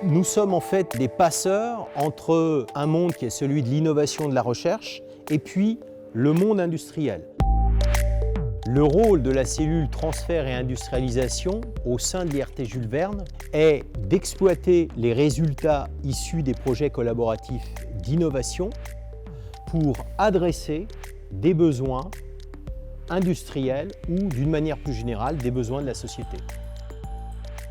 Nous sommes en fait des passeurs entre un monde qui est celui de l'innovation, de la recherche, et puis le monde industriel. Le rôle de la cellule transfert et industrialisation au sein de l'IRT Jules Verne est d'exploiter les résultats issus des projets collaboratifs d'innovation pour adresser des besoins industriels ou, d'une manière plus générale, des besoins de la société.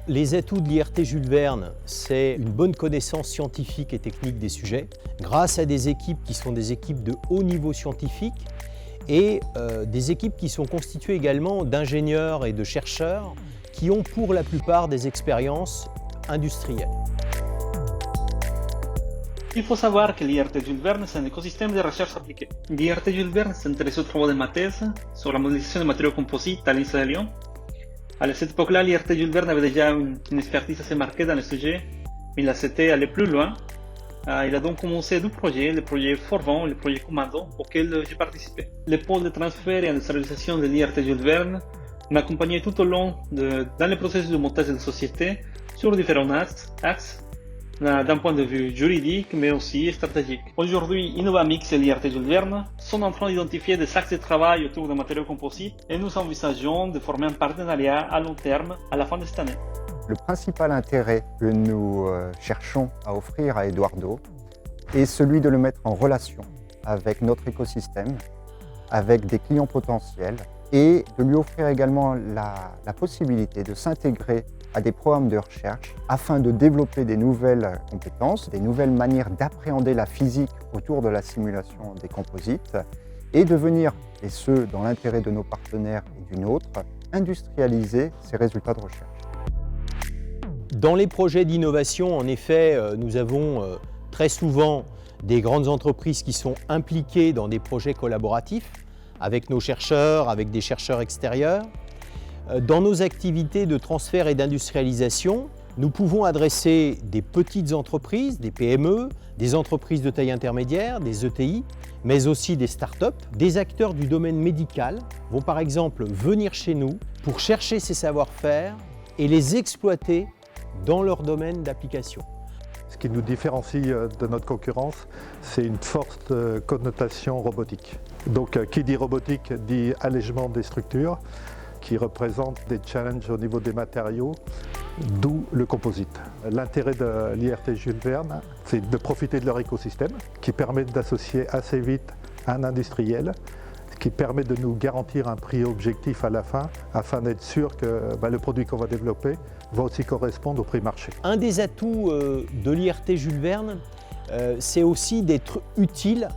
Les atouts de l'IRT Jules Verne, c'est une bonne connaissance scientifique et technique des sujets, grâce à des équipes qui sont des équipes de haut niveau scientifique et des équipes qui sont constituées également d'ingénieurs et de chercheurs qui ont pour la plupart des expériences industrielles. Il faut savoir que l'IRT Jules Verne c'est un écosystème de recherche appliquée. L'IRT Jules Verne s'intéresse aux travaux de ma thèse sur la modélisation des matériaux composites à l'INSA de Lyon. À cette époque-là, l'IRT Jules Verne avait déjà une expertise assez marquée dans le sujet, mais il a souhaité aller plus loin. Il a donc commencé deux projets, le projet Forvent et le projet Commando, auxquels j'ai participé. Le pôle de transfert et industrialisation de l'IRT Jules Verne m'a accompagné tout au long dans le processus de montage de la société sur différents axes, d'un point de vue juridique mais aussi stratégique. Aujourd'hui, Innovamix et l'IRT Jules Verne sont en train d'identifier des axes de travail autour des matériaux composites et nous envisageons de former un partenariat à long terme à la fin de cette année. Le principal intérêt que nous cherchons à offrir à Eduardo est celui de le mettre en relation avec notre écosystème, avec des clients potentiels et de lui offrir également la possibilité de s'intégrer à des programmes de recherche afin de développer des nouvelles compétences, des nouvelles manières d'appréhender la physique autour de la simulation des composites et de venir, et ce dans l'intérêt de nos partenaires et du nôtre, industrialiser ces résultats de recherche. Dans les projets d'innovation, en effet, nous avons très souvent des grandes entreprises qui sont impliquées dans des projets collaboratifs avec nos chercheurs, avec des chercheurs extérieurs. Dans nos activités de transfert et d'industrialisation, nous pouvons adresser des petites entreprises, des PME, des entreprises de taille intermédiaire, des ETI, mais aussi des startups. Des acteurs du domaine médical vont par exemple venir chez nous pour chercher ces savoir-faire et les exploiter dans leur domaine d'application. Ce qui nous différencie de notre concurrence, c'est une forte connotation robotique. Donc qui dit robotique dit allègement des structures, qui représente des challenges au niveau des matériaux, d'où le composite. L'intérêt de l'IRT Jules Verne, c'est de profiter de leur écosystème, qui permet d'associer assez vite un industriel, qui permet de nous garantir un prix objectif à la fin, afin d'être sûr que le produit qu'on va développer va aussi correspondre au prix marché. Un des atouts de l'IRT Jules Verne, c'est aussi d'être utile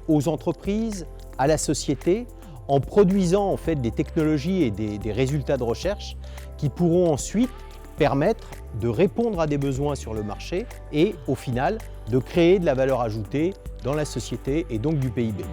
aux entreprises, à la société, en produisant en fait des technologies et des résultats de recherche qui pourront ensuite permettre de répondre à des besoins sur le marché et au final de créer de la valeur ajoutée dans la société et donc du PIB.